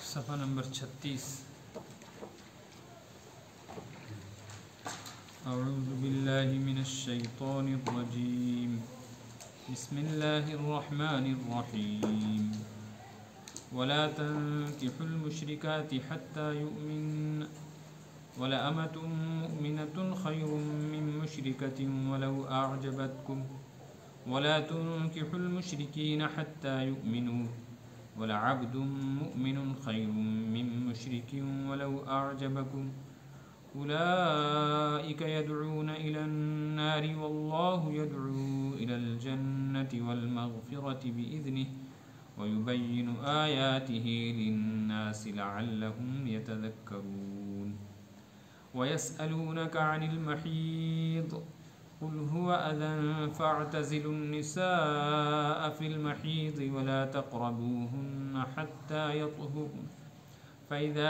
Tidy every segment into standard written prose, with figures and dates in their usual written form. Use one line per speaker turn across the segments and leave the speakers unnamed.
सफ़ा नंबर 36। अऊज़ु बिल्लाहि मिनश शैतानिर रजीम। बिस्मिल्लाहिर रहमानिर रहीम। वला तंकिहुल मुश्रिकाति हत्ता युमिन वला अमतुम मुमिनतुन खैरुम मिन मुश्रिकतिन वलौ अअजबतकुम वला तुनकिहुल मुश्रिकीन हत्ता युमिनु वला अब्दुम मुमिनुन खैरुम मिन मुश्रिकिन वलौ अअजबकुम उलाइका यदऊन इलन नारि वल्लाहु यदऊ इलल जन्नति वल मग़फ़िरति बिइज़्निहि वयुबय्यिनु आयातिहि लिन्नासि लअल्लहुम यतज़क्करून। वयस्अलूनका अनिल महीद क़ुल हुव अज़न फ़अतज़िलु निसाअ फ़िल महीद वला तक़रबूहुन्न हत्ता यत्हुरन फ़इज़ा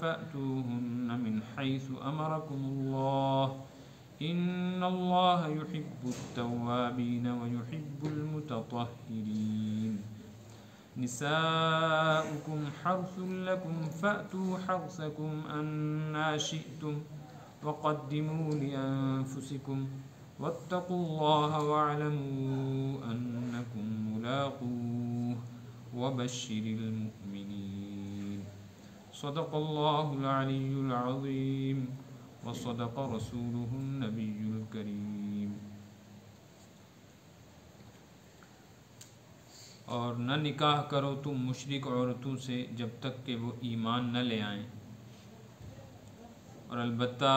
फ़अतूहुन्न मिन हैसु अमरकुमुल्लाह इन्नल्लाह युहिब्बुत-तव्वाबीन व युहिब्बुल मुतत्तहिरीन। निसाउकुम हर्सुल लकुम फ़अतू हर्सकुम अन्ना शिअ्तुम वक़द्दिमू लिअन्फुसिकुम वत्तक़ुल्लाह वअलमू अन्नकुम मुलाक़ूह वबश्शिरिल मुमिनीन। सदक़ल्लाहुल अलियुल अज़ीम व सदक़ रसूलुहुन नबियुल करीम। और न निकाह करो तुम मुशरिक औरतों से जब तक कि वो ईमान न ले आएं, और अलबत्ता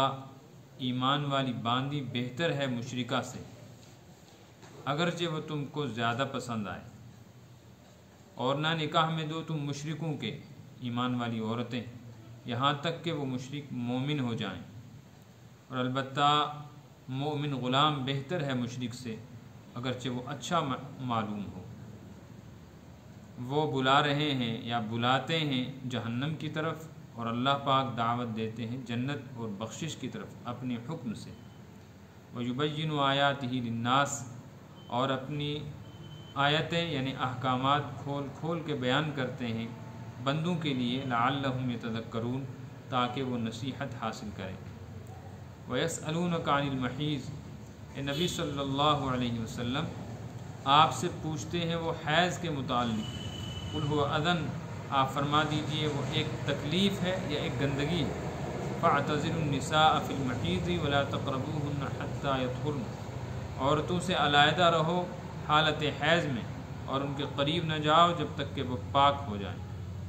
ईमान वाली बांदी बेहतर है मुशरिका से, अगरचे वो तुमको ज़्यादा पसंद आए। और ना निकाह में दो तुम मुशरिकों के ईमान वाली औरतें यहाँ तक कि वो मुशरिक मोमिन हो जाएं, और अलबत्ता मोमिन ग़ुलाम बेहतर है मुशरिक से, अगरचे वो अच्छा मालूम हो। वो बुला रहे हैं या बुलाते हैं जहन्नम की तरफ, और अल्लाह पाक दावत देते हैं जन्नत और बख्शिश की तरफ अपने हुक्म से। वयुबय्यिनु आयातिहि लिन्नास, और अपनी आयतें यानी अहकामात खोल खोल के बयान करते हैं बंदों के लिए, लअल्लहुम यतज़क्करून, ताकि वो नसीहत हासिल करें। वयस्अलूनका अनिल महीज़, ए नबी सल्लल्लाहु अलैहि वसल्लम आपसे पूछते हैं वो हैज़ के मुताल्लिक़। कुल हुवा अज़न, आप फरमा दीजिए वो एक तकलीफ़ है या एक गंदगी है। फ़अतज़िलुन निसाअ फ़िल महीज़ वला तक़रबूहुन्न हत्ता यत्हुरन, औरतों से अलहदा रहो हालत हैज़ में, और उनके करीब न जाओ जब तक कि वो पाक हो जाएं।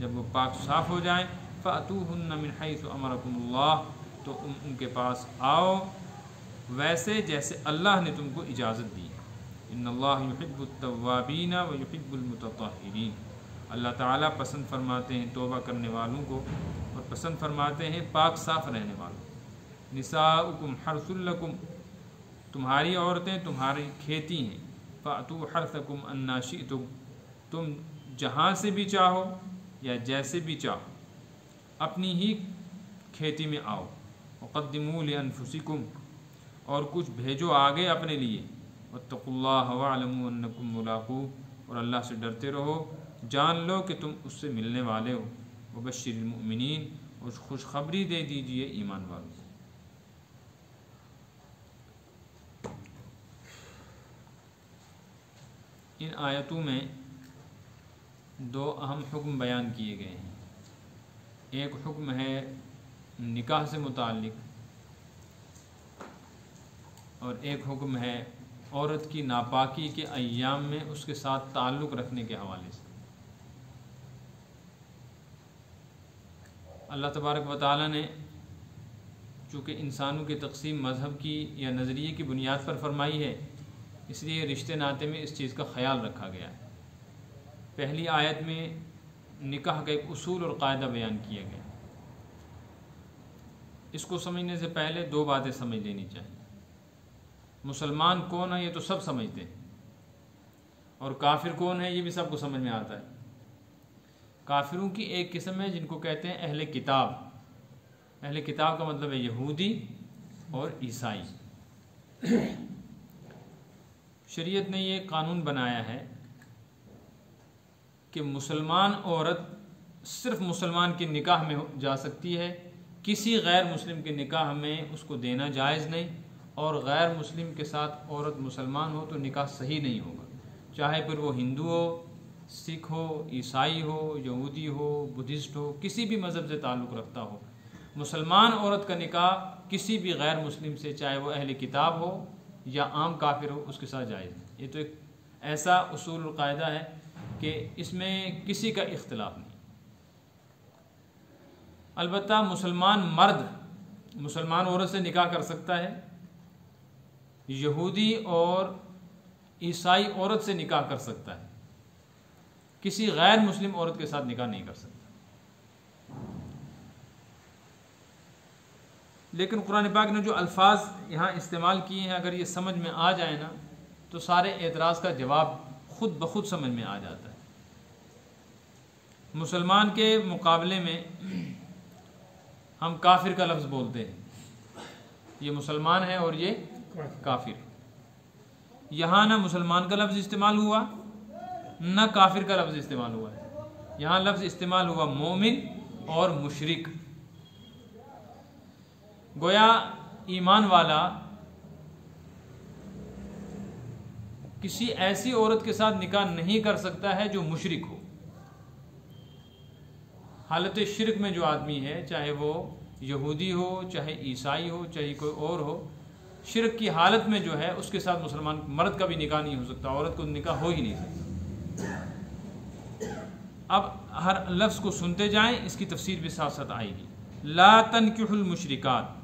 जब वो पाक साफ़ हो जाएं, फ़अतूहुन्न मिन हैसु अमरकुमुल्लाह, तो उनके पास आओ वैसे जैसे अल्लाह ने तुमको इजाज़त दी। इन्नल्लाह युहिब्बुत-तव्वाबीन व युहिब्बुल मुतत्तहिरीन, अल्लाह ताला पसंद फरमाते हैं तौबा करने वालों को, और पसंद फरमाते हैं पाक साफ़ रहने वालों। निसाउकुम हर्सुल लकुम, तुम्हारी औरतें तुम्हारी खेती हैं। फ़अतू हर्सकुम अन्ना शिअ्तुम, तुम जहाँ से भी चाहो या जैसे भी चाहो अपनी ही खेती में आओ। वक़द्दिमू लिअन्फुसिकुम, और कुछ भेजो आगे अपने लिए। वत्तक़ुल्लाह वअलमू अन्नकुम मुलाक़ूह, और अल्लाह से डरते रहो, जान लो कि तुम उससे मिलने वाले हो। वबश्शिरिल मुमिनीन, और खुशखबरी दे दीजिए ईमान वालों को। इन आयतों में दो अहम हुक्म बयान किए गए हैं। एक हुक्म है निकाह से मुताल्लिक़, और एक हुक्म है औरत की नापाकी के अय्याम में उसके साथ ताल्लुक़ रखने के हवाले से। अल्लाह तबारक व तआला ने चूँकि इंसानों की तक़सीम मज़हब की या नज़रिए की बुनियाद पर फरमाई है, इसलिए रिश्ते नाते में इस चीज़ का ख़याल रखा गया है। पहली आयत में निकाह का एक उसूल और कायदा बयान किया गया। इसको समझने से पहले दो बातें समझ लेनी चाहिए। मुसलमान कौन है ये तो सब समझते हैं, और काफिर कौन है ये भी सबको समझ में आता है। काफिरों की एक किस्म है जिनको कहते हैं अहले किताब। अहले किताब का मतलब है यहूदी और ईसाई। शरीयत ने ये कानून बनाया है कि मुसलमान औरत सिर्फ मुसलमान के निकाह में जा सकती है, किसी गैर मुस्लिम के निकाह में उसको देना जायज़ नहीं, और गैर मुस्लिम के साथ औरत मुसलमान हो तो निकाह सही नहीं होगा, चाहे फिर वो हिंदू हो, सिख हो, ईसाई हो, यहूदी हो, बुद्धिस्ट हो, किसी भी मज़हब से ताल्लुक़ रखता हो। मुसलमान औरत का निकाह किसी भी गैर मुस्लिम से, चाहे वो अहले किताब हो या आम काफिर हो, उसके साथ जायज़ है। ये तो एक ऐसा उसूल कायदा है कि इसमें किसी का इख्तिलाफ नहीं। अलबत्ता मुसलमान मर्द मुसलमान औरत से निकाह कर सकता है, यहूदी और ईसाई औरत से निकाह कर सकता है, किसी गैर मुस्लिम औरत के साथ निकाह नहीं कर सकता। लेकिन कुरान पाक ने जो अल्फाज यहाँ इस्तेमाल किए हैं, अगर ये समझ में आ जाए ना तो सारे एतराज़ का जवाब खुद ब खुद समझ में आ जाता है। मुसलमान के मुकाबले में हम काफिर का लफ्ज़ बोलते हैं, ये मुसलमान है और ये काफिर। यहाँ ना मुसलमान का लफ्ज़ इस्तेमाल हुआ न काफिर का लफ्ज़ इस्तेमाल हुआ है, यहाँ लफ्ज़ इस्तेमाल हुआ मोमिन और मुशरिक। गोया ईमान वाला किसी ऐसी औरत के साथ निकाह नहीं कर सकता है जो मुशरिक हो। हालत शिरक में जो आदमी है, चाहे वो यहूदी हो, चाहे ईसाई हो, चाहे कोई और हो, शिरक की हालत में जो है उसके साथ मुसलमान मर्द का भी निकाह नहीं हो सकता, औरत को निकाह हो ही नहीं सकता। अब हर लफ्ज़ को सुनते जाएं, इसकी तफसीर भी साथ साथ आएगी। ला तनकिहुल मुशरिकात,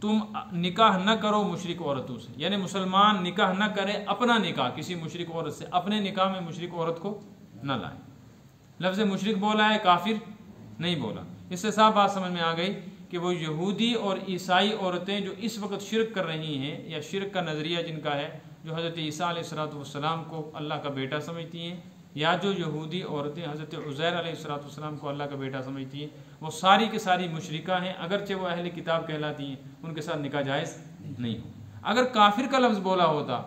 तुम निकाह न करो मुशरिक औरतों से, यानी मुसलमान निकाह न करे अपना निकाह किसी मुशरिक औरत से, अपने निकाह में मुशरिक औरत को न लाए। लफ्ज़ मुशरिक बोला है, काफिर नहीं बोला। इससे साफ बात समझ में आ गई कि वो यहूदी और ईसाई औरतें जो इस वक्त शिरक कर रही हैं, या शिरक का नज़रिया जिनका है, जो हज़रत ईसा अलैहिस्सलाम को अल्लाह का बेटा समझती हैं, या जो यहूदी औरतें हज़रत उज़ैर अलैहिस्सलाम को अल्लाह का बेटा समझती हैं, वो सारी की सारी मुशरिका हैं, अगरचे वो अहले किताब कहलाती हैं, उनके साथ निकाह जायज़ नहीं हो। अगर काफिर का लफ्ज़ बोला होता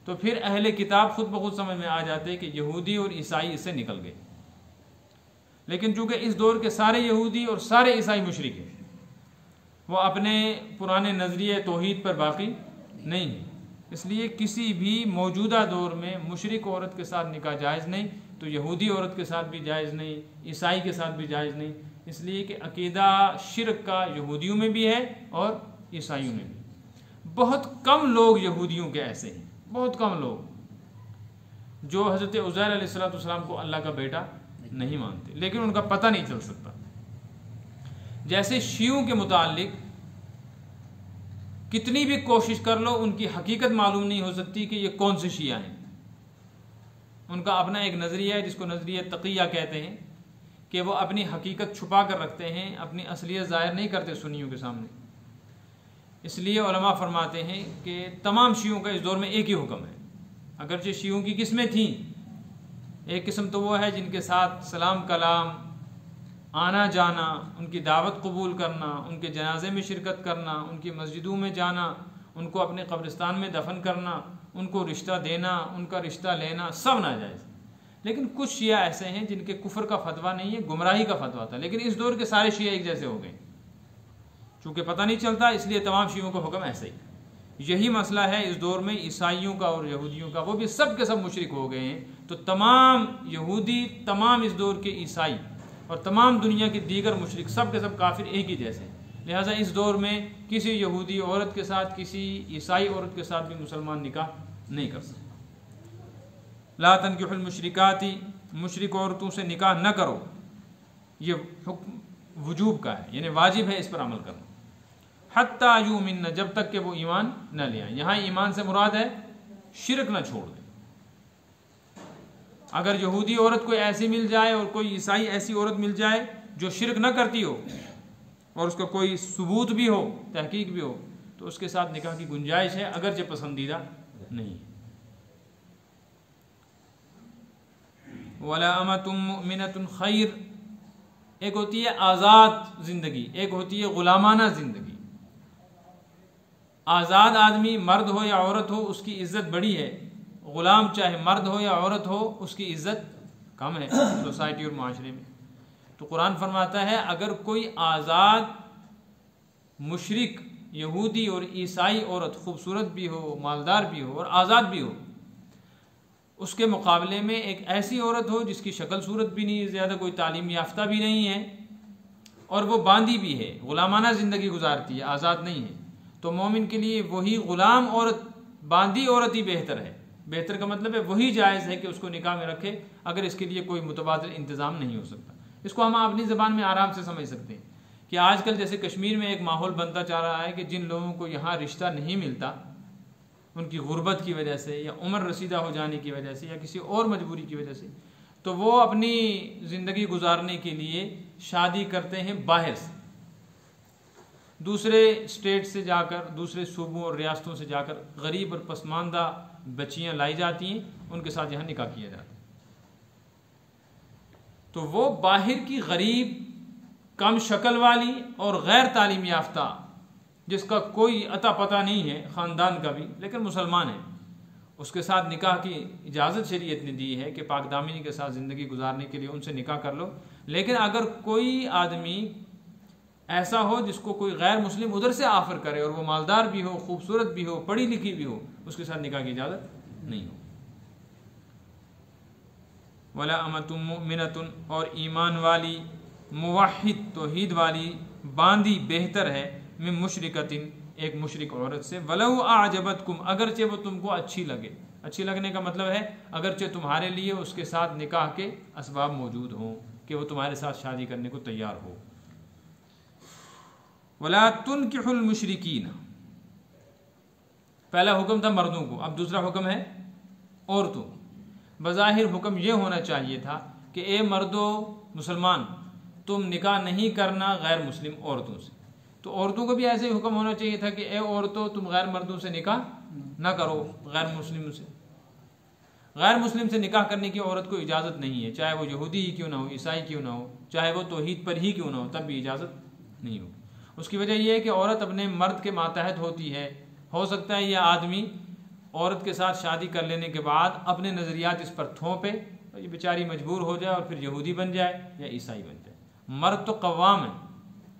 तो फिर अहले किताब खुद ब खुद समझ में आ जाते कि यहूदी और ईसाई इससे निकल गए। लेकिन चूँकि इस दौर के सारे यहूदी और सारे ईसाई मुशरिक हैं, वो अपने पुराने नज़रिए तौहीद पर बाकी नहीं है, इसलिए किसी भी मौजूदा दौर में मुशरिक औरत के साथ निकाह जायज़ नहीं, तो यहूदी औरत के साथ भी जायज़ नहीं, ईसाई के साथ भी जायज़ नहीं, इसलिए कि अकीदा शिरक का यहूदियों में भी है और ईसाइयों में भी। बहुत कम लोग यहूदियों के ऐसे हैं, बहुत कम लोग जो हज़रत उज़ैर अलैहिस्सलाम को अल्लाह का बेटा नहीं मानते, लेकिन उनका पता नहीं चल सकता। जैसे शियों के मुतालिक कितनी भी कोशिश कर लो, उनकी हकीकत मालूम नहीं हो सकती कि ये कौन से शिया हैं। उनका अपना एक नज़रिया है जिसको नज़रिया तक़िया कहते हैं, कि वो अपनी हकीकत छुपा कर रखते हैं, अपनी असलियत ज़ाहिर नहीं करते सुन्नियों के सामने। इसलिए उलमा फरमाते हैं कि तमाम शियों का इस दौर में एक ही हुक्म है। अगरचे शियों की किस्में थीं, एक किस्म तो वो है जिनके साथ सलाम कलाम, आना जाना, उनकी दावत कबूल करना, उनके जनाजे में शिरकत करना, उनकी मस्जिदों में जाना, उनको अपने कब्रिस्तान में दफन करना, उनको रिश्ता देना, उनका रिश्ता लेना, सब नाजायज़। लेकिन कुछ शिया ऐसे हैं जिनके कुफर का फतवा नहीं है, गुमराही का फतवा था, लेकिन इस दौर के सारे शिया एक जैसे हो गए। चूँकि पता नहीं चलता, इसलिए तमाम शियों का हुक्म ऐसे ही। यही मसला है इस दौर में ईसाइयों का और यहूदियों का, वो भी सब के सब मुशरिक हो गए हैं। तो तमाम यहूदी, तमाम इस दौर के ईसाई और तमाम दुनिया की दीगर मुशरिक सब के सब काफिर एक ही जैसे। लिहाजा इस दौर में किसी यहूदी औरत के साथ, किसी ईसाई औरत के साथ भी मुसलमान निकाह नहीं कर सकता। ला तनकिहुल मुशरिकाती, मुशरिक औरतों से निकाह न करो, ये हुक्म वजूब का है, यानी वाजिब है इस पर अमल करना। हत्ता युमिन, जब तक कि वो ईमान न ले आए। यहाँ ईमान से मुराद है शिरक न छोड़ दे। अगर यहूदी औरत कोई ऐसी मिल जाए और कोई ईसाई ऐसी औरत मिल जाए जो शिरक न करती हो और उसका कोई सबूत भी हो, तहकीक भी हो, तो उसके साथ निकाह की गुंजाइश है, अगरचे पसंदीदा नहीं। वला अमतुम मुमिनतुन खैर, एक होती है आज़ाद ज़िंदगी, एक होती है ग़ुलामाना ज़िंदगी। आज़ाद आदमी मर्द हो या औरत हो उसकी इज़्ज़त बड़ी है, ग़ुलाम चाहे मर्द हो या औरत हो उसकी इज़्ज़त कम है सोसाइटी और माशरे में। तो कुरान फरमाता है अगर कोई आज़ाद मुशरिक यहूदी और ईसाई औरत खूबसूरत भी हो, मालदार भी हो और आज़ाद भी हो, उसके मुकाबले में एक ऐसी औरत हो जिसकी शक्ल सूरत भी नहीं है, ज़्यादा कोई तालीम याफ्ता भी नहीं है और वो बांदी भी है, गुलामाना ज़िंदगी गुजारती है, आज़ाद नहीं है, तो मोमिन के लिए वही ग़ुलाम औरत, बांदी औरत ही बेहतर है। बेहतर का मतलब है वही जायज़ है कि उसको निकाह में रखे अगर इसके लिए कोई मुतबादिल इंतज़ाम नहीं हो सकता। इसको हम अपनी ज़बान में आराम से समझ सकते हैं कि आजकल जैसे कश्मीर में एक माहौल बनता जा रहा है कि जिन लोगों को यहाँ रिश्ता नहीं मिलता उनकी गुर्बत की वजह से या उम्र रसीदा हो जाने की वजह से या किसी और मजबूरी की वजह से, तो वो अपनी ज़िंदगी गुजारने के लिए शादी करते हैं बाहर से, दूसरे स्टेट से जाकर, दूसरे सूबों और रियासतों से जाकर गरीब और पसमानदा बच्चियाँ लाई जाती हैं, उनके साथ यहाँ निकाह किया जाता है। तो वो बाहर की गरीब, कम शक्ल वाली और गैर तालीम याफ्ता, जिसका कोई अता पता नहीं है ख़ानदान का भी, लेकिन मुसलमान है, उसके साथ निकाह की इजाज़त शरीयत ने दी है कि पाकदामिनी के साथ ज़िंदगी गुजारने के लिए उनसे निकाह कर लो। लेकिन अगर कोई आदमी ऐसा हो जिसको कोई गैर मुस्लिम उधर से ऑफ़र करे और वो मालदार भी हो, खूबसूरत भी हो, पढ़ी लिखी भी हो, उसके साथ निकाह की इजाज़त नहीं हो। वला अमतुम मुमिनतुन, और ईमान वाली मुवहिद तौहीद वाली बांदी बेहतर है मिन मुशरिकतिन, एक मुशरिक औरत से, वलौ आजबतकुम, अगरचे वो तुमको अच्छी लगे। अच्छी लगने का मतलब है अगरचे तुम्हारे लिए उसके साथ निकाह के असबाब मौजूद हों कि वो तुम्हारे साथ शादी करने को तैयार हो। वला तुनकिहुल मुशरिकीन, पहला हुक्म था मर्दों को, अब दूसरा हुक्म है औरतों। बज़ाहिर हुक्म यह होना चाहिए था कि ए मर्दों मुसलमान, तुम निकाह नहीं करना गैर मुस्लिम औरतों से। तो औरतों को भी ऐसे ही हुक्म होना चाहिए था कि ए औरतों, तुम गैर मर्दों से निकाह ना करो, गैर मुस्लिम से। गैर मुस्लिम से निकाह करने की औरत को इजाज़त नहीं है, चाहे वो यहूदी ही क्यों ना हो, ईसाई क्यों ना हो, चाहे वो तौहीद पर ही क्यों ना हो, तब भी इजाज़त नहीं होगी। उसकी वजह यह है कि औरत अपने मर्द के मातहत होती है। हो सकता है यह आदमी औरत के साथ शादी कर लेने के बाद अपने नज़रियात इस पर थोपे, तो ये बेचारी मजबूर हो जाए और फिर यहूदी बन जाए या ईसाई बन जाए। मर्द तो कव्वाम है,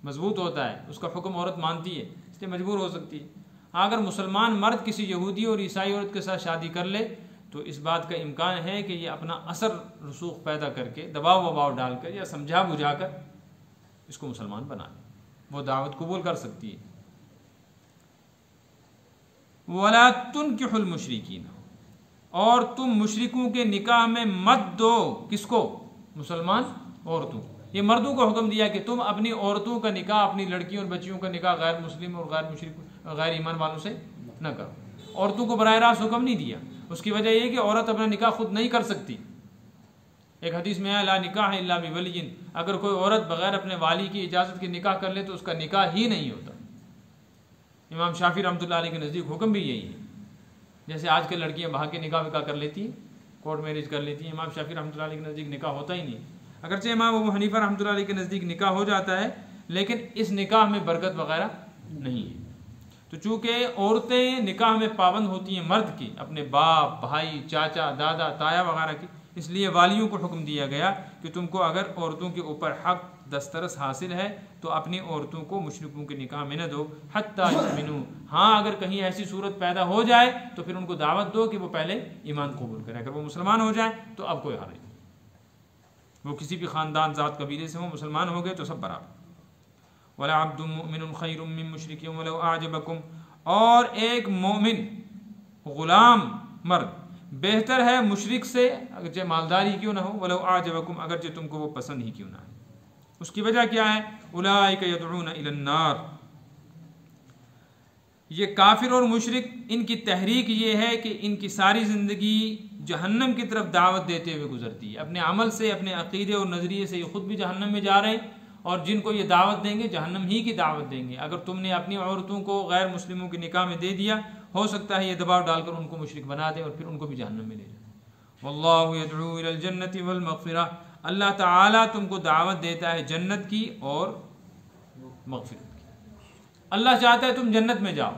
मजबूत होता है, उसका हुक्म औरत मानती है, इसलिए मजबूर हो सकती है। अगर मुसलमान मर्द किसी यहूदी और ईसाई औरत के साथ शादी कर ले तो इस बात का इम्कान है कि ये अपना असर रसूख पैदा करके, दबाव वबाव डालकर या समझा बुझाकर इसको मुसलमान बना ले, वो दावत कबूल कर सकती है। वला तुनकिहुल मुशरिकीन, और तुम मुशरिकों के निकाह में मत दो, किसको? मुसलमान औरतों। ये मर्दों को हुक्म दिया कि तुम अपनी औरतों का निकाह, अपनी लड़कियों और बच्चियों का निकाह गैर मुस्लिम और गैर मुशरिक, गैर ईमान वालों से न करो। औरतों को बराह रास्त हुक्म नहीं दिया। उसकी वजह यह कि औरत अपना निकाह खुद नहीं कर सकती। एक हदीस में आया ला निकाह इल्ला बिवलिय्यिन, अगर कोई औरत बगैर अपने वाली की इजाज़त के निकाह कर ले तो उसका निकाह ही नहीं होता। इमाम शाफी रहमतुल्लाह अलैह के नज़दीक हुक्म भी यही है। जैसे आज के लड़कियां भाग के निकाह विकाह कर लेती हैं, कोर्ट मैरिज कर लेती हैं, इमाम शाफी रहमतुल्लाह अलैह के नज़दीक निकाह होता ही नहीं। अगरचे इमाम अबू हनीफा रहमतुल्लाह अलैह के नज़दीक निकाह हो जाता है, लेकिन इस निकाह में बरकत वगैरह नहीं है। तो चूँकि औरतें निकाह में पाबंद होती हैं मर्द की, अपने बाप, भाई, चाचा, दादा, ताया वगैरह की, इसलिए वालियों को हुक्म दिया गया कि तुमको अगर औरतों के ऊपर हक दस्तरस हासिल है तो अपनी औरतों को मुशरिकों के निकाह में न दो, हत्ता युमिनू। हाँ, अगर कहीं ऐसी सूरत पैदा हो जाए तो फिर उनको दावत दो कि वो पहले ईमान कबूल करें। अगर वो मुसलमान हो जाए तो अब कोई हर्ज नहीं, वो किसी भी ख़ानदान ज़ात कबीले से हो, मुसलमान हो गए तो सब बराबर। वला अब्दुम मुमिनुन खैरुम मिन मुशरिकिन वलौ आजबकुम, और एक मोमिन ग़ुलाम मर्द बेहतर है मुशरिक से, अगरचे मालदार ही क्यों ना हो, वलौ आजबकुम, अगरचे तुमको वो पसंद ही क्यों ना है। उसकी वजह क्या है? उलाइका यदऊना इलन नार, ये काफिर और मुशरिक, इनकी तहरीक ये है कि इनकी सारी ज़िंदगी जहन्नम की तरफ दावत देते हुए गुजरती है। अपने अमल से, अपने अकीदे और नज़रिए से ये खुद भी जहन्नम में जा रहे हैं और जिनको ये दावत देंगे जहन्नम ही की दावत देंगे। अगर तुमने अपनी औरतों को गैर मुस्लिमों के निकाह में दे दिया, हो सकता है ये दबाव डालकर उनको मुशरिक बना दे और फिर उनको भी जहन्नम में ले जाए। वल्लाहु यदऊ इलल जन्नति वल मग़फ़िरह, अल्लाह ताला तुमको दावत देता है जन्नत की और मग़फ़िरत की। अल्लाह चाहता है तुम जन्नत में जाओ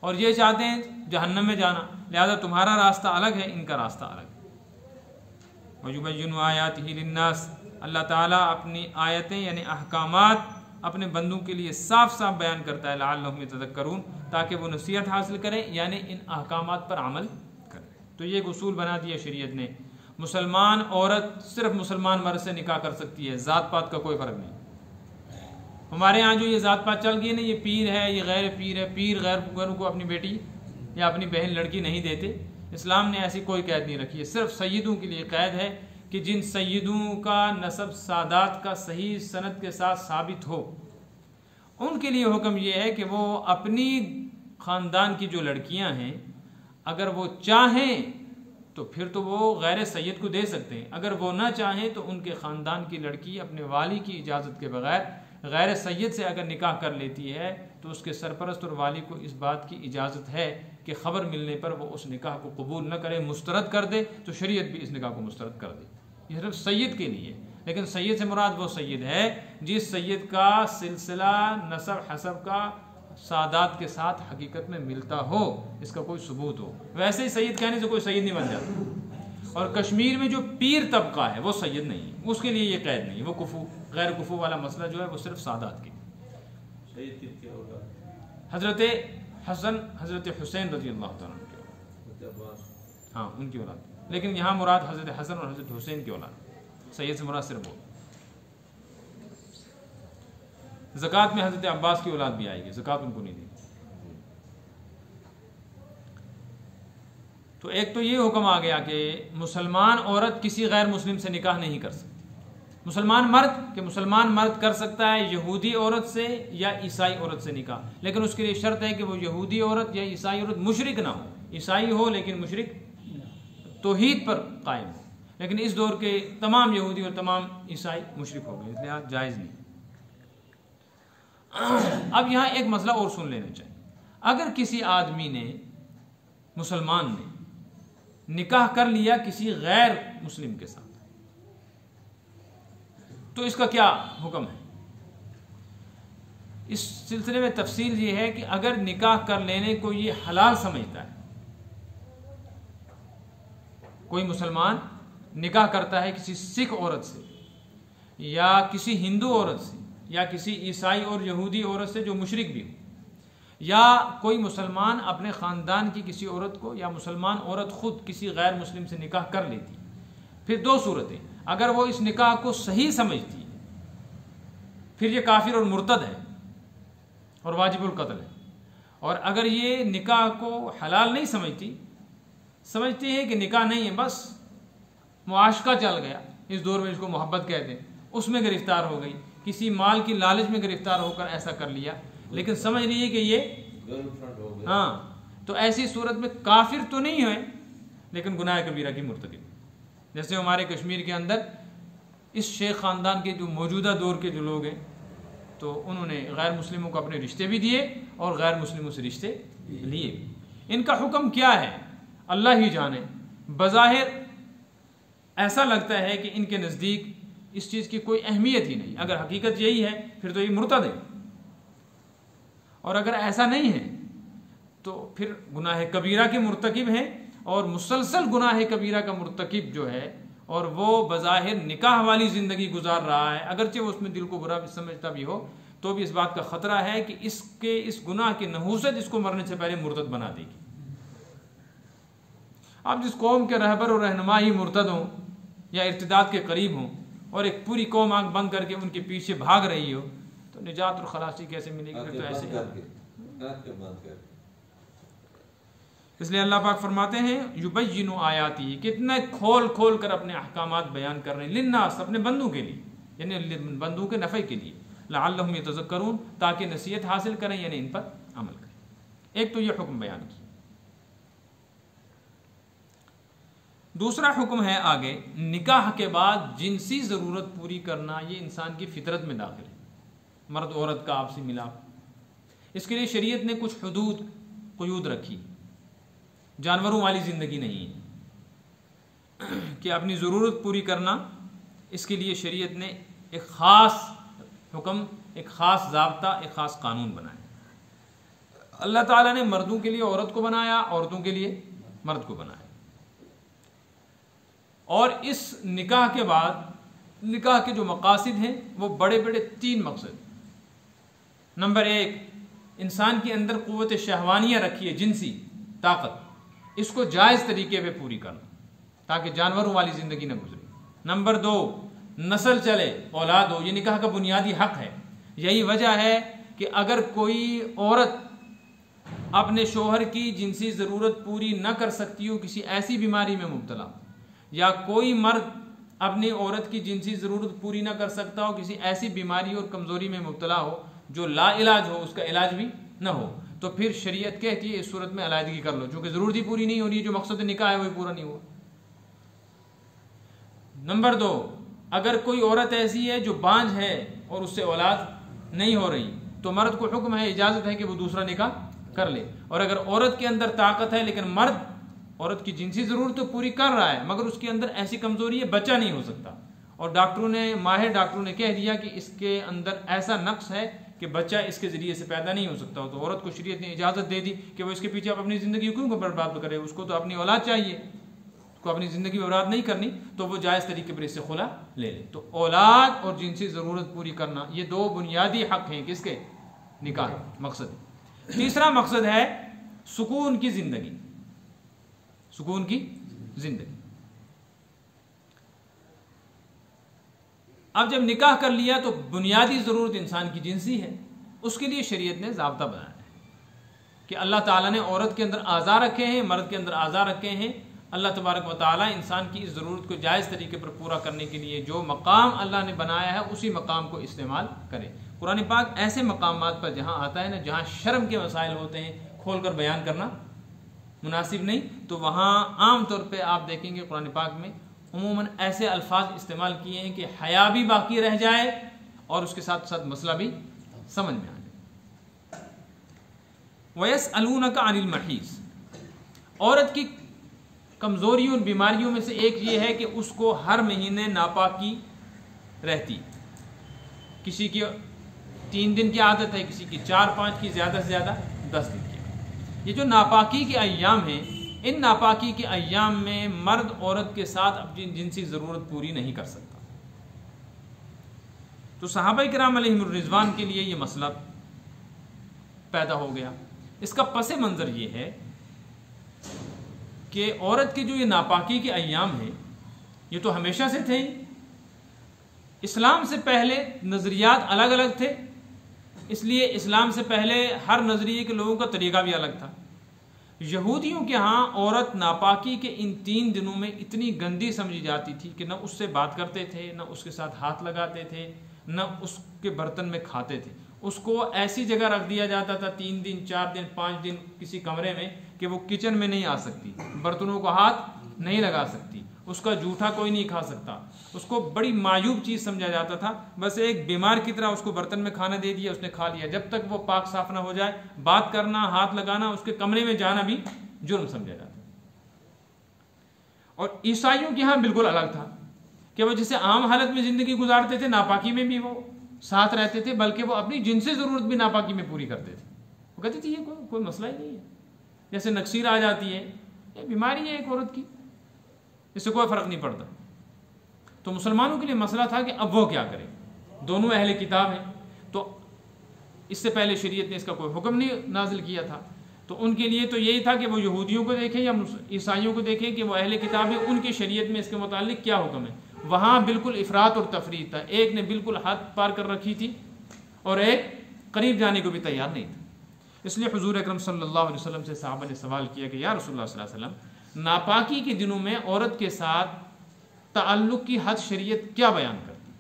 और ये चाहते हैं जहन्नम में जाना, लिहाजा तुम्हारा रास्ता अलग है, इनका रास्ता अलग है। वयुबय्यिनु आयातिही लिन्नास, अल्लाह ताला अपनी आयतें यानी अहकामात अपने बंदों के लिए साफ साफ बयान करता है लअल्लहुम यतज़क्करून, ताकि वो नसीहत हासिल करें यानी इन अहकामात पर अमल करें। तो ये एक उसूल बना दिया शरीयत ने, मुसलमान औरत सिर्फ मुसलमान मर्द से निकाह कर सकती है, ज़ात पात का कोई फ़र्क नहीं। हमारे यहाँ जो ये ज़ात पात चल गई ना, ये पीर है, ये गैर पीर है, पीर गैर को अपनी बेटी या अपनी बहन लड़की नहीं देते। इस्लाम ने ऐसी कोई कैद नहीं रखी है, सिर्फ सैयदों के लिए कैद है कि जिन सैयदों का नसब सादात का सही सनद के साथ साबित हो, उनके लिए हुक्म यह है कि वो अपनी ख़ानदान की जो लड़कियां हैं अगर वो चाहें तो फिर तो वो गैर सैयद को दे सकते हैं, अगर वो ना चाहें तो उनके ख़ानदान की लड़की अपने वाली की इजाज़त के बगैर गैर सैयद से अगर निकाह कर लेती है तो उसके सरपरस्त और वाली को इस बात की इजाज़त है कि ख़बर मिलने पर वो उस निकाह को कबूल न करे, मुस्तरद कर दे, तो शरीयत भी इस निकाह को मुस्तरद कर दे। ये सिर्फ सैयद के लिए, लेकिन सैयद से मुराद वो सैयद है जिस सैयद का सिलसिला नसब हसब का सादात के साथ हकीकत में मिलता हो, इसका कोई सबूत हो। वैसे ही सैयद कहने से कोई सैयद नहीं बन जाता। और कश्मीर में जो पीर तबका है वो सैयद नहीं है, उसके लिए ये कैद नहीं, वो कुफू गैर कुफू वाला मसला जो है वो सिर्फ सादात के। हजरत हसन हजरत हुसैन रज़ी अल्लाह तआला अन्हु, हाँ उनकी औलाद, लेकिन यहाँ मुराद हजरत हसन और हजरत हुसैन की औलाद, सैयद से मुराद सिर्फ वो। ज़कात में हजरत अब्बास की औलाद भी आएगी, ज़कात उनको नहीं दी। तो एक तो ये हुक्म आ गया कि मुसलमान औरत किसी गैर मुस्लिम से निकाह नहीं कर सकती। मुसलमान मर्द कर सकता है यहूदी औरत से या ईसाई औरत से निकाह, लेकिन उसके लिए शर्त है कि वो यहूदी औरत या ईसाई औरत मुशरिक ना हो, ईसाई हो लेकिन मुशरिक तौहीद पर कायम हो। लेकिन इस दौर के तमाम यहूदी और तमाम ईसाई मुशरिक हो गए, इसलिए जायज़ नहीं। अब यहाँ एक मसला और सुन लेना चाहिए, अगर किसी आदमी ने, मुसलमान ने निकाह कर लिया किसी गैर मुस्लिम के साथ, तो इसका क्या हुक्म है? इस सिलसिले में तफसील ये है कि अगर निकाह कर लेने को ये हलाल समझता है, कोई मुसलमान निकाह करता है किसी सिख औरत से या किसी हिंदू औरत से या किसी ईसाई और यहूदी औरत से जो मुशरिक भी हो, या कोई मुसलमान अपने ख़ानदान की किसी औरत को या मुसलमान औरत ख़ुद किसी गैर मुस्लिम से निकाह कर लेती, फिर दो सूरतें, अगर वो इस निकाह को सही समझती है फिर ये काफिर और मुर्तद है और वाजिबुल कत्ल है, और अगर ये निकाह को हलाल नहीं समझती है कि निकाह नहीं है, बस मुआशका चल गया, इस दौर में इसको मोहब्बत कहते हैं, उसमें गिरफ्तार हो गई, किसी माल की लालच में गिरफ्तार होकर ऐसा कर लिया, लेकिन समझ रही है कि ये हाँ, तो ऐसी सूरत में काफिर तो नहीं है लेकिन गुनाह कबीरा की मुर्तकिब। जैसे हमारे कश्मीर के अंदर इस शेख ख़ानदान के जो मौजूदा दौर के जो लोग हैं, तो उन्होंने गैर मुस्लिमों को अपने रिश्ते भी दिए और गैर मुस्लिमों से रिश्ते लिए। इनका हुक्म क्या है अल्लाह ही जाने। बज़ाहिर ऐसा लगता है कि इनके नज़दीक इस चीज़ की कोई अहमियत ही नहीं, अगर हकीकत यही है फिर तो ये मुर्तद है, और अगर ऐसा नहीं है तो फिर गुनाह कबीरा के मुर्तकिब हैं, और मुसलसल गुनाह कबीरा का मुर्तकिब जो है और वो बज़ाहिर निकाह वाली ज़िंदगी गुजार रहा है, अगरचे वो उसमें दिल को बुरा समझता भी हो, तो भी इस बात का ख़तरा है कि इस गुनाह की नहूसत इसको मरने से पहले मुर्तद बना देगी। अब जिस कौम के रहबर और रहनुमा ही मुर्तद हों या इर्तिदाद के करीब हों और एक पूरी कौम आंख बंद करके उनके पीछे भाग रही हो, तो निजात और खलासी कैसे मिलेगी? फिर तो ऐसे। इसलिए अल्लाह पाक फरमाते हैं युबय्यिनु आयाती, कितने खोल खोल कर अपने अहकामात बयान कर रहे हैं, लिन्नास, अपने बंदों के लिए, यानी बंदों के नफ़े के लिए, लअल्लहुम यतज़क्करून, ताकि नसीहत हासिल करें, यानी इन पर अमल करें। एक तो ये हुक्म बयान किया। दूसरा हुक्म है आगे, निकाह के बाद जिनसी ज़रूरत पूरी करना, ये इंसान की फितरत में दाखिल है, मर्द औरत का आपसी मिलाप। इसके लिए शरीयत ने कुछ हुदूद क़ुयूद रखी, जानवरों वाली ज़िंदगी नहीं है कि अपनी ज़रूरत पूरी करना, इसके लिए शरीयत ने एक ख़ास हुक्म, एक ख़ास ज़ाब्ता, एक ख़ास कानून बनाया। अल्लाह ताला ने मर्दों के लिए औरत को बनाया, औरतों के लिए मर्द को बनाया, और इस निकाह के बाद निकाह के जो मकासद हैं वो बड़े बड़े 3 मकसद। नंबर 1, इंसान के अंदर क़ुव्वत शहवानिया रखी है, जिनसी ताकत, इसको जायज़ तरीके पे पूरी करना ताकि जानवरों वाली ज़िंदगी न गुजरे। नंबर 2, नस्ल चले, औलाद हो, ये निकाह का बुनियादी हक है। यही वजह है कि अगर कोई औरत अपने शोहर की जिनसी ज़रूरत पूरी न कर सकती हो, किसी ऐसी बीमारी में मुब्तला, या कोई मर्द अपनी औरत की जिनसी ज़रूरत पूरी न कर सकता हो, किसी ऐसी बीमारी और कमज़ोरी में मुब्तला हो जो ला इलाज हो, उसका इलाज भी न हो, तो फिर शरीयत कहती है इस सूरत में अलहदगी कर लो, चूँकि ज़रूरत ही पूरी नहीं हो रही है, जो मकसद निकाह है वही पूरा नहीं हुआ। नंबर 2, अगर कोई औरत ऐसी है जो बांझ है और उससे औलाद नहीं हो रही, तो मर्द को हुक्म है, इजाज़त है कि वो दूसरा निकाह कर ले। और अगर औरत के अंदर ताकत है लेकिन मर्द औरत की जिनसी ज़रूरत तो पूरी कर रहा है मगर उसके अंदर ऐसी कमज़ोरी है, बच्चा नहीं हो सकता, और डॉक्टरों ने, माहिर डॉक्टरों ने कह दिया कि इसके अंदर ऐसा नक्स है कि बच्चा इसके ज़रिए से पैदा नहीं हो सकता, तो औरत को शरीयत ने इजाज़त दे दी कि वो इसके पीछे अपनी ज़िंदगी क्यों बर्बाद करे, उसको तो अपनी औलाद चाहिए, उसको अपनी ज़िंदगी बर्बाद नहीं करनी, तो वो जायज़ तरीके पर इससे खुला ले ले। तो औलाद और जिनसी ज़रूरत पूरी करना ये 2 बुनियादी हक हैं किसके? निकाह मकसद। तीसरा मकसद है सुकून की ज़िंदगी, सुकून की ज़िंदगी। अब जब निकाह कर लिया तो बुनियादी ज़रूरत इंसान की जिनसी है, उसके लिए शरीयत ने ज़ाब्ता बनाया है कि अल्लाह ताला ने औरत के अंदर आज़ा रखे हैं, मर्द के अंदर आज़ा रखे हैं। अल्लाह तबारक व ताला इंसान की इस ज़रूरत को जायज़ तरीके पर पूरा करने के लिए जो मकाम अल्लाह ने बनाया है उसी मकाम को इस्तेमाल करे। कुरान पाक ऐसे मकामात पर जहाँ आता है ना जहाँ शर्म के मसाइल होते हैं, खोल कर बयान करना मुनासिब नहीं, तो वहाँ आम तौर पे आप देखेंगे कुरान पाक में उमूमन ऐसे अल्फाज इस्तेमाल किए हैं कि हया भी बाकी रह जाए और उसके साथ साथ मसला भी समझ में आ जाए। वयसअलूनका अनिल महीज़, औरत की कमज़ोरियों और बीमारियों में से एक ये है कि उसको हर महीने नापाकी रहती, किसी की 3 दिन की आदत है, किसी की 4-5 की, ज़्यादा से ज़्यादा 10 दिन की। ये जो नापाकी के अय्याम हैं, इन नापाकी के अय्याम में मर्द औरत के साथ अपनी जिनसी ज़रूरत पूरी नहीं कर सकता। तो सहाबा किराम अलैहिमुर रिज़वान के लिए ये मसला पैदा हो गया। इसका पस मंज़र ये है कि औरत के जो ये नापाकी के अय्याम हैं ये तो हमेशा से थे, इस्लाम से पहले नज़रियात अलग अलग थे, इसलिए इस्लाम से पहले हर नज़रिए के लोगों का तरीक़ा भी अलग था। यहूदियों के यहाँ औरत नापाकी के इन 3 दिनों में इतनी गंदी समझी जाती थी कि न उससे बात करते थे, न उसके साथ हाथ लगाते थे, न उसके बर्तन में खाते थे। उसको ऐसी जगह रख दिया जाता था 3 दिन, 4 दिन, 5 दिन किसी कमरे में कि वो किचन में नहीं आ सकती, बर्तनों को हाथ नहीं लगा सकती, उसका जूठा कोई नहीं खा सकता, उसको बड़ी मायूब चीज़ समझा जाता था। बस एक बीमार की तरह उसको बर्तन में खाना दे दिया, उसने खा लिया, जब तक वो पाक साफ ना हो जाए बात करना, हाथ लगाना, उसके कमरे में जाना भी जुर्म समझा जाता। और ईसाइयों के यहाँ बिल्कुल अलग था कि वो जैसे आम हालत में ज़िंदगी गुजारते थे, नापाकी में भी वो साथ रहते थे, बल्कि वो अपनी जिनसी ज़रूरत भी नापाकी में पूरी करते थे। वो कहते थे ये कोई मसला ही नहीं है, जैसे नक्सीर आ जाती है, ये बीमारी है एक औरत की, इससे कोई फ़र्क नहीं पड़ता। तो मुसलमानों के लिए मसला था कि अब वो क्या करें, दोनों अहले किताब हैं, तो इससे पहले शरीयत ने इसका कोई हुक्म नहीं नाजिल किया था, तो उनके लिए तो यही था कि वो यहूदियों को देखें या ईसाइयों को देखें कि वो अहले किताब है, उनकी शरीयत में इसके मुतालिक क्या हुक्म है। वहाँ बिल्कुल इफ़रात और तफरीत था, एक ने बिल्कुल हद पार कर रखी थी और एक करीब जाने को भी तैयार नहीं था। इसलिए हुजूर अकरम सल्लल्लाहु अलैहि वसल्लम से सहाबा ने सवाल किया कि या रसूलुल्लाह सल्लल्लाहु अलैहि वसल्लम, नापाकी के दिनों में औरत के साथ ताल्लुक़ की हद शरीयत क्या बयान करती।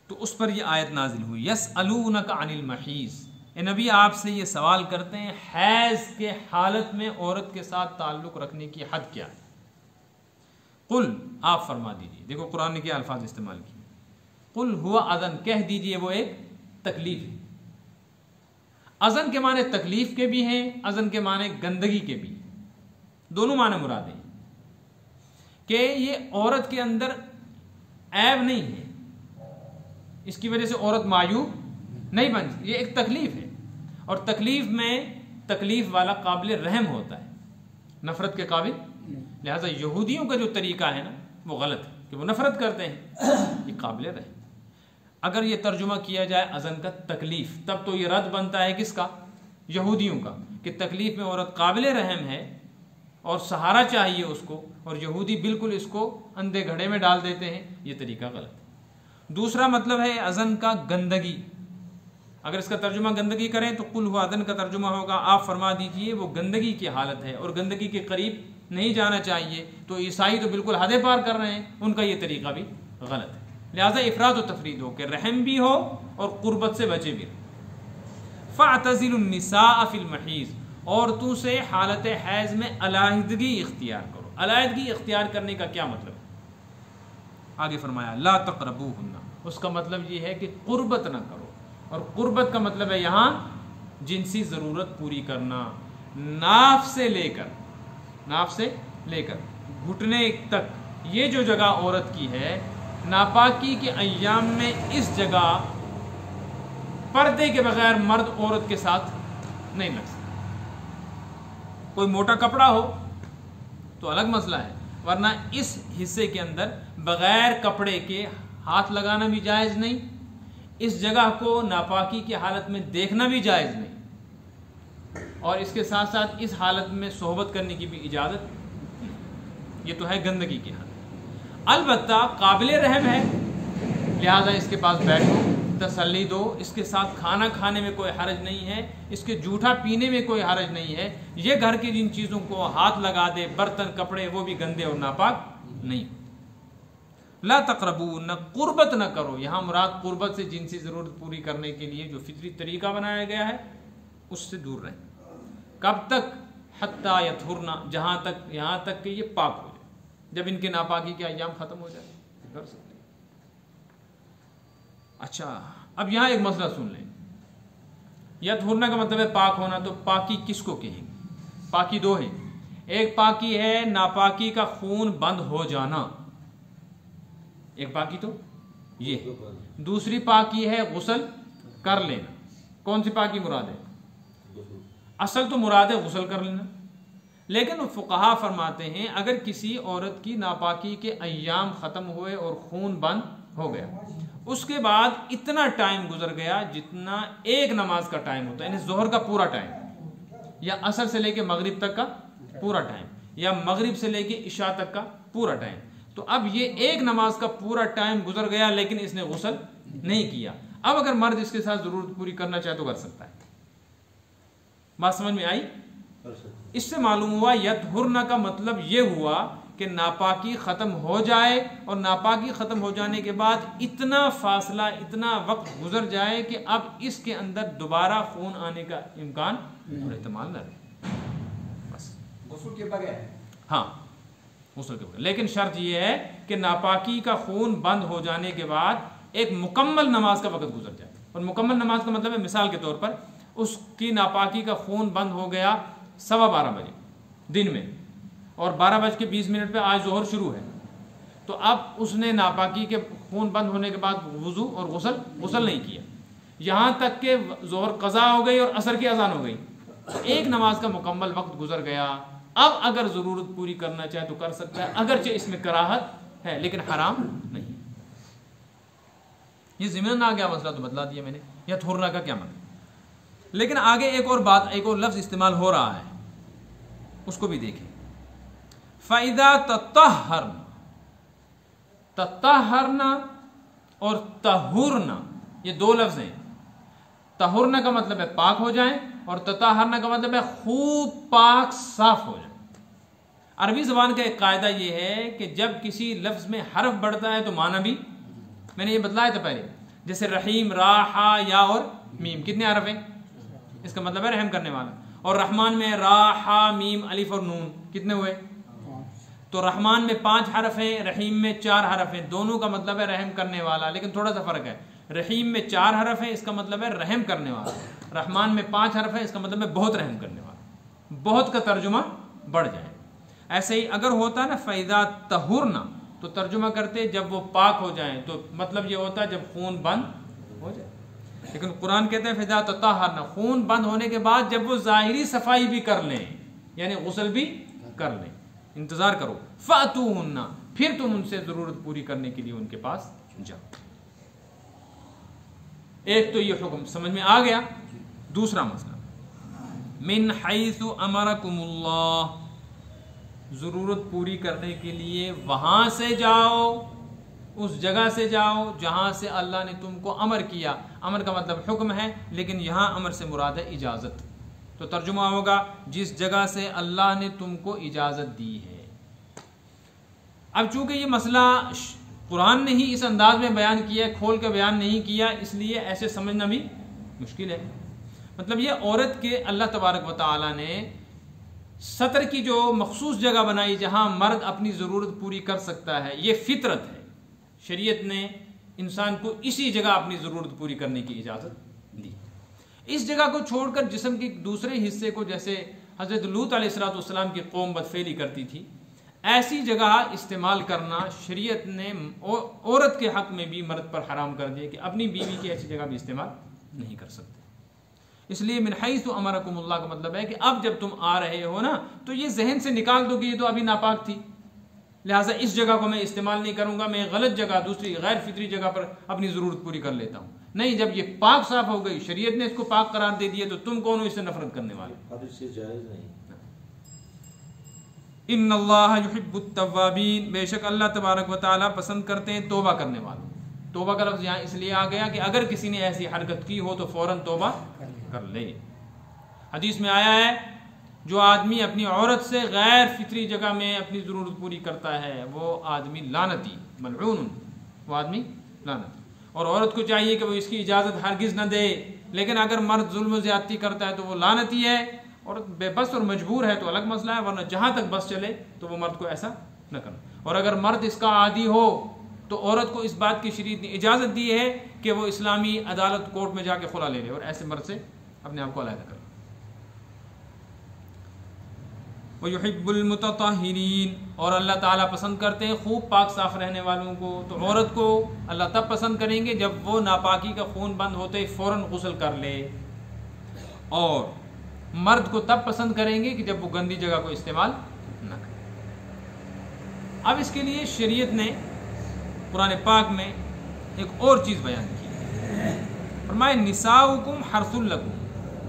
तो उस पर यह आयत नाजिल हुई, यसअलूनका अनिल महीज़, ए नबी आपसे ये सवाल करते हैं हैज़ के हालत में औरत के साथ ताल्लुक़ रखने की हद क्या है। कुल, आप फरमा दीजिए, देखो कुरान ने क्या अल्फाज इस्तेमाल किए, कुल हुआ अज़न, कह दीजिए वो एक तकलीफ है। अज़न के माने तकलीफ के भी हैं, अज़न के माने गंदगी के भी, दोनों माने मुराद हैं कि ये औरत के अंदर ऐब नहीं है, इसकी वजह से औरत मायूब नहीं बन, ये एक तकलीफ है, और तकलीफ में तकलीफ वाला काबिल रहम होता है, नफरत के काबिल लिहाजा यहूदियों का जो तरीका है ना वो गलत है कि वो नफरत करते हैं, ये काबिल रहम। अगर ये तर्जुमा किया जाए अज़न का तकलीफ, तब तो ये रद्द बनता है किसका? यहूदियों का, कि तकलीफ में औरत काबिल रहम है और सहारा चाहिए उसको, और यहूदी बिल्कुल इसको अंधे घड़े में डाल देते हैं, ये तरीका गलत है। दूसरा मतलब है अज़न का गंदगी। अगर इसका तर्जुमा गंदगी करें तो कुल हुआ अज़न का तर्जुमा होगा, आप फरमा दीजिए वो गंदगी की हालत है और गंदगी के करीब नहीं जाना चाहिए। तो ईसाई तो बिल्कुल हदें पार कर रहे हैं, उनका ये तरीका भी गलत है। लिहाजा इफराद व तफरीद हो कि रहम भी हो और कुर्बत से बचे भी। फ़अतज़िलुन्निसाअ फ़िल महीज़, औरतों से हालत हैज़ में अलहदगी इख्तियार करो। अलहदगी इख्तियार करने का क्या मतलब है? आगे फरमाया ला तक़रबूहुन्ना, उसका मतलब ये है कि कुर्बत ना करो, और कुर्बत का मतलब है यहाँ जिनसी ज़रूरत पूरी करना, नाफ से लेकर घुटने तक। ये जो जगह औरत की है, नापाकी के अय्याम में इस जगह पर्दे के बगैर मर्द औरत के साथ नहीं लग सकता। कोई मोटा कपड़ा हो तो अलग मसला है, वरना इस हिस्से के अंदर बगैर कपड़े के हाथ लगाना भी जायज़ नहीं, इस जगह को नापाकी की हालत में देखना भी जायज़ नहीं, और इसके साथ साथ इस हालत में सोहबत करने की भी इजाज़त नहीं। ये तो है गंदगी की हालत। अलबत्ता काबिल रहम है, लिहाजा इसके पास बैठो, तसल्ली दो, इसके साथ खाना खाने में कोई हरज नहीं है, इसके जूठा पीने में कोई हरज नहीं है। ये घर की जिन चीज़ों को हाथ लगा दे, बर्तन कपड़े, वो भी गंदे और नापाक नहीं। ला तक़रबून, कुर्बत न करो। यहाँ मुराद कुर्बत से जिनसी ज़रूरत पूरी करने के लिए जो फितरी तरीका बनाया गया है उससे दूर रहें। कब तक? हत्ता यतहुरना, यहाँ तक कि ये पाक हो जाए। जब इनके नापाकी के अय्याम ख़त्म हो जाए कर सकते। अच्छा, अब यहाँ एक मसला सुन लें। यतहुरना का मतलब है पाक होना, तो पाकी किसको कहेंगे? पाकी दो है। एक पाकी है नापाकी का खून बंद हो जाना, एक पाकी तो ये है। दूसरी पाकी है गुस्ल कर लेना। कौन सी पाकी मुराद है? असल तो मुराद है गुस्ल कर लेना, लेकिन फुक़हा फरमाते हैं अगर किसी औरत की नापाकी के अय्याम ख़त्म हुए और खून बंद हो गया, उसके बाद इतना टाइम गुजर गया जितना एक नमाज का टाइम होता है, यानी ज़ोहर का पूरा टाइम, या असर से लेके मगरिब तक का पूरा टाइम, या मगरिब से लेके इशा तक का पूरा टाइम, तो अब ये एक नमाज का पूरा टाइम गुजर गया लेकिन इसने गुस्ल नहीं किया। अब अगर मर्द इसके साथ ज़रूरत पूरी करना चाहे तो कर सकता है। बात समझ में आई? इससे मालूम हुआ यतहुरना का मतलब ये हुआ कि नापाकी ख़त्म हो जाए, और नापाकी ख़त्म हो जाने के बाद इतना फासला, इतना वक्त गुजर जाए कि अब इसके अंदर दोबारा खून आने का इम्कान और एहतमाल न रहे। बस
गुस्ल के बगैर,
हाँ गुस्ल के बगैर। लेकिन शर्त यह है कि नापाकी का खून बंद हो जाने के बाद एक मुकम्मल नमाज का वक्त गुजर जाए। और मुकम्मल नमाज का मतलब है, मिसाल के तौर पर उसकी नापाकी का खून बंद हो गया 12:15 बजे दिन में, और 12:20 पे आज ज़ोहर शुरू है, तो अब उसने नापाकी के खून बंद होने के बाद वुज़ू और गुस्ल नहीं किया, यहाँ तक कि ज़ोहर क़ज़ा हो गई और असर की अज़ान हो गई, तो एक नमाज का मुकम्मल वक्त गुजर गया। अब अगर ज़रूरत पूरी करना चाहे तो कर सकता है, अगरचे इसमें कराहत है लेकिन हराम नहीं। ये ज़िम्मन आ गया मसला, तो बतला दिया मैंने यतहुरना का क्या मतलब। लेकिन आगे एक और बात, एक और लफ्ज़ इस्तेमाल हो रहा है, उसको भी देखें। फ़इदा तत्तहरना, तत्तहरना और तहुरना, ये दो लफ्ज़ हैं। तहुरना का मतलब है पाक हो जाए, और तत्तहरना का मतलब है खूब पाक साफ हो जाए। अरबी ज़बान का एक कायदा ये है कि जब किसी लफ्ज़ में हर्फ बढ़ता है तो माना भी, मैंने ये बतलाया था पहले, जैसे रहीम, रा, हा, या और मीम, कितने हरफ हैं? इसका मतलब है रहम करने वाला। और रहमान में रा, हा, मीम, अलिफ और नून, कितने हुए? तो रहमान में 5 हरफ हैं, रहीम में 4 हरफ हैं, दोनों का मतलब है रहम करने वाला, लेकिन थोड़ा सा फ़र्क है। रहीम में 4 हरफ हैं, इसका मतलब है रहम करने वाला। रहमान में 5 हरफ है, इसका मतलब है बहुत रहम करने वाला। बहुत का तर्जुमा बढ़ जाए। ऐसे ही अगर होता है ना फ़इदा तहुरना, तो तर्जुमा करते जब वो पाक हो जाए, तो मतलब ये होता है जब खून बंद हो जाए। लेकिन कुरान कहते हैं फ़इदा तत्तहरना, खून बंद होने के बाद जब वो ज़ाहिरी सफाई भी कर लें, यानी गुस्ल भी कर लें, इंतजार करो। फातूहुन्ना, फिर तुम उनसे जरूरत पूरी करने के लिए उनके पास जाओ। एक तो ये हुक्म समझ में आ गया। दूसरा मसला, मिन हैसु अमरकुमुल्लाह, जरूरत पूरी करने के लिए वहां से जाओ, उस जगह से जाओ जहां से अल्लाह ने तुमको अमर किया। अमर का मतलब हुक्म है, लेकिन यहां अमर से मुराद है इजाजत। तो तर्जुमा होगा जिस जगह से अल्लाह ने तुमको इजाजत दी है। अब चूंकि ये मसला कुरान ने ही इस अंदाज में बयान किया, खोल के बयान नहीं किया, इसलिए ऐसे समझना भी मुश्किल है। मतलब ये औरत के अल्लाह तबारक व तआला ने सतर की जो मखसूस जगह बनाई जहां मर्द अपनी ज़रूरत पूरी कर सकता है, ये फितरत है। शरीयत ने इंसान को इसी जगह अपनी ज़रूरत पूरी करने की इजाज़त दी। इस जगह को छोड़कर जिस्म के दूसरे हिस्से को, जैसे हज़रत लूत अलैहिस्सलाम की कौम बदफेली करती थी, ऐसी जगह इस्तेमाल करना शरीयत ने औरत के हक में भी मर्द पर हराम कर दिया कि अपनी बीवी की ऐसी जगह भी इस्तेमाल नहीं कर सकते। इसलिए मिन हैसु अमरकुमुल्लाह का मतलब है कि अब जब तुम आ रहे हो ना, तो ये जहन से निकाल दो कि ये तो अभी नापाक थी, लिहाजा इस जगह को मैं इस्तेमाल नहीं करूंगा, मैं गलत जगह, दूसरी गैर फितरी जगह पर अपनी ज़रूरत पूरी कर लेता हूँ। नहीं, जब ये पाक साफ हो गई, शरीयत ने इसको पाक करार दे दिया, तो तुम कौन हो इससे नफरत करने वाले?
अब इससे जायज़ नहीं।
इन्नल्लाह युहिब्बुत तव्वाबीन, बेशक अल्लाह तबारक व तआला पसंद करते हैं तौबा करने वालों। तौबा का लफ्ज़ यहाँ इसलिए आ गया कि अगर किसी ने ऐसी हरकत की हो तो फौरन तौबा कर ले। हदीस में आया है, जो आदमी अपनी औरत से गैर फितरी जगह में अपनी ज़रूरत पूरी करता है वो आदमी लानती, मलऊन, वो आदमी लानती। और औरत को चाहिए कि वो इसकी इजाज़त हरगिज़ न दे, लेकिन अगर मर्द जुल्म ज़्यादती करता है तो वो लानती है। और बेबस और मजबूर है तो अलग मसला है, वरना जहाँ तक बस चले तो वो मर्द को ऐसा न करना। और अगर मर्द इसका आदी हो तो औरत को इस बात की शरीयत ने इजाज़त दी है कि वो इस्लामी अदालत कोर्ट में जाके खुला ले ले और ऐसे मर्द से अपने आप को अलग करे। व युहिब्बुल मुतताहिरीन, और अल्लाह ताला पसंद करते हैं खूब पाक साफ रहने वालों को। तो औरत को अल्लाह तब पसंद करेंगे जब वो नापाकी का खून बंद होते ही फ़ौरन गुस्ल कर ले, और मर्द को तब पसंद करेंगे कि जब वो गंदी जगह को इस्तेमाल न करे। अब इसके लिए शरीयत ने कुरान पाक में एक और चीज़ बयान की। फरमाए निसाउकुम हर्सुल लकुम,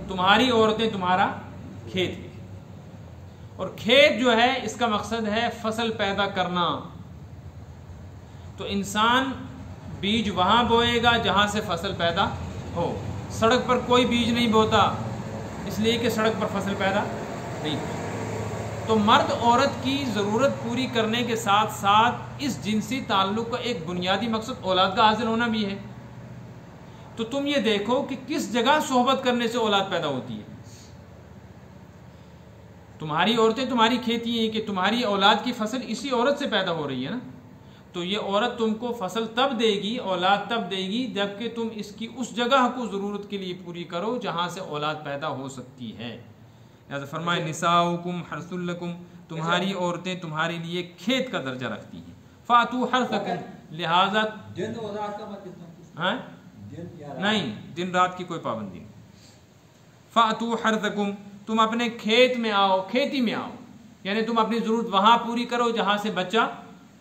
तुम्हारी औरतें तुम्हारा खेत है। और खेत जो है इसका मकसद है फसल पैदा करना। तो इंसान बीज वहाँ बोएगा जहाँ से फसल पैदा हो। सड़क पर कोई बीज नहीं बोता, इसलिए कि सड़क पर फसल पैदा नहीं हो। तो मर्द औरत की ज़रूरत पूरी करने के साथ साथ इस जिनसी ताल्लुक़ का एक बुनियादी मकसद औलाद का हासिल होना भी है। तो तुम ये देखो कि किस जगह सोहबत करने से औलाद पैदा होती है। तुम्हारी औरतें तुम्हारी खेती हैं कि तुम्हारी औलाद की फसल इसी औरत से पैदा हो रही है ना। तो ये औरत तुमको फसल तब देगी, औलाद तब देगी जबकि तुम इसकी उस जगह को ज़रूरत के लिए पूरी करो जहाँ से औलाद पैदा हो सकती है। लिहाजा फरमाए निसाउकुम हर्सुल लकुम, तुम्हारी औरतें तुम्हारे लिए खेत का दर्जा रखती हैं। फातू हर्सकुम, लिहाजा नहीं, दिन रात की कोई पाबंदी नहीं। फातू हर्सकुम, तुम अपने खेत में आओ, खेती में आओ, यानी तुम अपनी ज़रूरत वहाँ पूरी करो जहाँ से बच्चा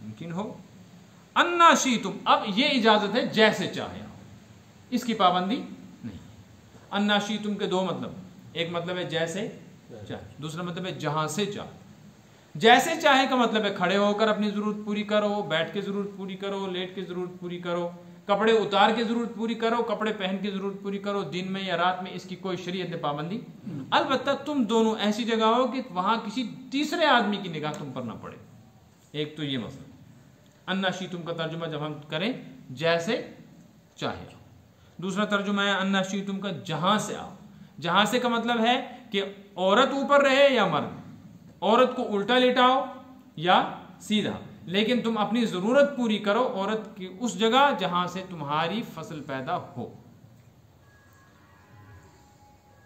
मुमकिन हो। अन्ना शी तुम, अब ये इजाज़त है जैसे चाहे आओ, इसकी पाबंदी नहीं। अन्ना शी तुम के दो मतलब, एक मतलब है जैसे चाहे, दूसरा मतलब है जहाँ से चाहे। जैसे चाहे का मतलब है खड़े होकर अपनी ज़रूरत पूरी करो, बैठ के ज़रूरत पूरी करो, लेट के ज़रूरत पूरी करो, कपड़े उतार के ज़रूरत पूरी करो, कपड़े पहन के ज़रूरत पूरी करो, दिन में या रात में, इसकी कोई शरीयत ने पाबंदी। अलबत्ता तुम दोनों ऐसी जगह हो कि वहाँ किसी तीसरे आदमी की निगाह तुम पर ना पड़े। एक तो ये मसला। अन्ना शी तुम का तर्जुमा जब हम करें जैसे चाहे। दूसरा तर्जुमा है अन्ना शी तुम का जहाँ से आओ। जहाँ से का मतलब है कि औरत ऊपर रहे या मर्द, औरत को उल्टा लेटाओ या सीधा, लेकिन तुम अपनी ज़रूरत पूरी करो औरत की उस जगह जहां से तुम्हारी फसल पैदा हो।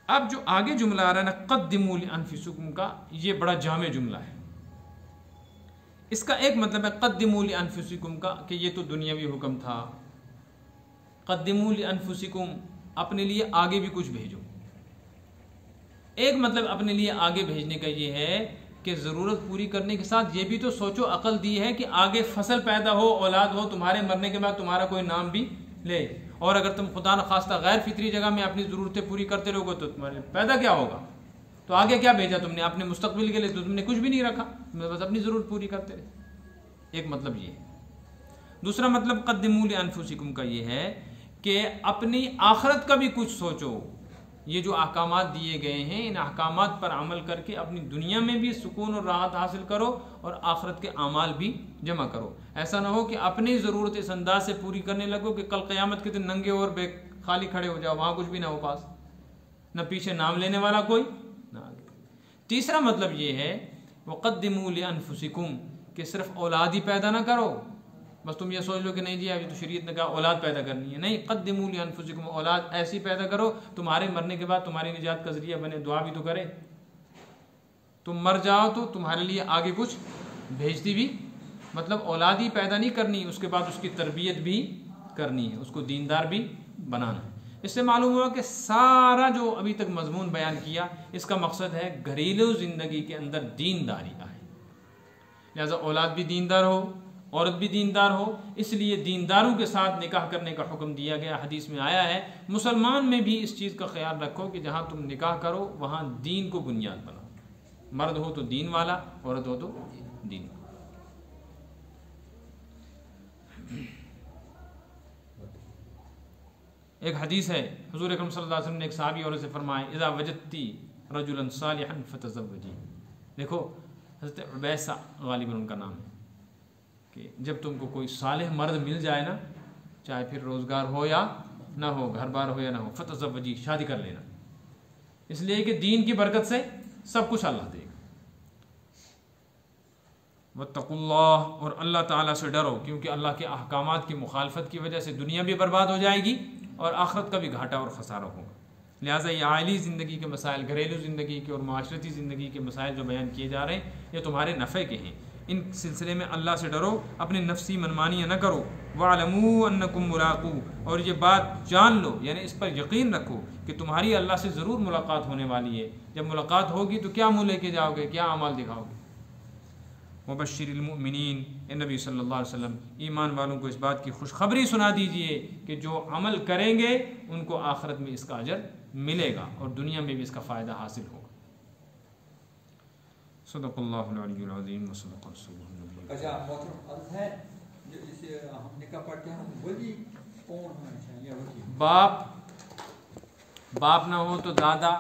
अब जो आगे जुमला आ रहा है ना, क़द्दिमू लिअन्फुसिकुम का, ये बड़ा जामे जुमला है। इसका एक मतलब है क़द्दिमू लिअन्फुसिकुम का कि ये तो दुनियावी हुक्म था। क़द्दिमू लिअन्फुसिकुम, अपने लिए आगे भी कुछ भेजो। एक मतलब अपने लिए आगे भेजने का ये है कि कि ज़रूरत पूरी करने के साथ ये भी तो सोचो, अकल दी है कि आगे फसल पैदा हो, औलाद हो, तुम्हारे मरने के बाद तुम्हारा कोई नाम भी ले, और अगर तुम खुदा न खास्ता गैर फितरी जगह में अपनी ज़रूरतें पूरी करते रहोगे तो तुम्हारे पैदा क्या होगा? तो आगे क्या भेजा तुमने अपने मुस्तकबिल के लिए? तो तुमने कुछ भी नहीं रखा, बस अपनी ज़रूरत पूरी करते रहे। एक मतलब ये है। दूसरा मतलब क़द्दिमू लिअन्फुसिकुम का ये है कि अपनी आखरत का भी कुछ सोचो। ये जो अहकामात दिए गए हैं, इन अहकामात पर अमल करके अपनी दुनिया में भी सुकून और राहत हासिल करो और आखरत के अमाल भी जमा करो। ऐसा ना हो कि अपनी ज़रूरत इस अंदाज से पूरी करने लगो कि कल क़यामत के दिन नंगे और खाली खड़े हो जाओ, वहाँ कुछ भी ना हो पास, न पीछे नाम लेने वाला कोई ना आगे। तीसरा मतलब ये है वक़द्दिमू लिअन्फुसिकुम, कि सिर्फ औलाद ही पैदा ना करो, बस तुम ये सोच लो कि नहीं जी अभी तो शरीयत ने कहा औलाद पैदा करनी है। नहीं, क़द्दिमू लिअन्फुसिकुम, औलाद ऐसी पैदा करो तुम्हारे मरने के बाद तुम्हारी निजात का जरिया बने, दुआ भी तो करे। तुम मर जाओ तो तुम्हारे लिए आगे कुछ भेजती भी, मतलब औलाद ही पैदा नहीं करनी, उसके बाद उसकी तरबियत भी करनी है, उसको दीनदार भी बनाना है। इससे मालूम हुआ कि सारा जो अभी तक मजमून बयान किया, इसका मकसद है घरेलू ज़िंदगी के अंदर दीनदारी आए। लिहाजा औलाद भी दीनदार हो, औरत भी दीनदार हो, इसलिए दीनदारों के साथ निकाह करने का हुक्म दिया गया। हदीस में आया है मुसलमान में भी इस चीज़ का ख्याल रखो कि जहाँ तुम निकाह करो वहाँ दीन को बुनियाद बनाओ। मर्द हो तो दीन वाला, औरत हो तो दीन। एक हदीस है, हुज़ूर अकरम सल्लल्लाहु अलैहि वसल्लम ने एक सहाबी औरत से फरमाया, इज़ा वजदती रजुलन सालिहन फतज़व्वजी। देखो हज़रत उबैसा गालिबन उनका नाम है, कि जब तुमको कोई सालेह मर्द मिल जाए ना, चाहे फिर रोज़गार हो या ना हो, घर बार हो या ना हो, फतज़व्वजी, शादी कर लेना। इसलिए कि दीन की बरकत से सब कुछ अल्लाह देगा। वत्तकुल्लाह, और अल्लाह ताला से डरो, क्योंकि अल्लाह के अहकामात की मुखालफत की वजह से दुनिया भी बर्बाद हो जाएगी और आखिरत का भी घाटा और खसारा होगा। लिहाजा ये आइली ज़िंदगी के मसाइल, घरेलू ज़िंदगी के और माशरती ज़िंदगी के मसाइल जो बयान किए जा रहे हैं, ये तुम्हारे नफ़े के हैं। इन सिलसिले में अल्लाह से डरो, अपनी नफ्सी मनमानियाँ न करो। वअलमू अन्नकुम मुलाक़ू, और ये बात जान लो, यानी इस पर यकीन रखो कि तुम्हारी अल्लाह से ज़रूर मुलाकात होने वाली है। जब मुलाकात होगी तो क्या मुँह लेके जाओगे, क्या अमाल दिखाओगे। वबश्शिरिल मुमिनीन, नबी सल्लल्लाहु अलैहि वसल्लम ईमान वालों को इस बात की खुशखबरी सुना दीजिए कि जो अमल करेंगे उनको आखिरत में इसका अजर मिलेगा और दुनिया में भी इसका फ़ायदा हासिल होगा। सदक़ल्लाहुल अलियुल अज़ीम व सदक़ रसूलुहुन नबी।
अच्छा, मोहतरम अर्ज़ है जो इसे हम निकाह पढ़ते हैं, वली कौन होना चाहिए?
बाप ना हो तो दादा,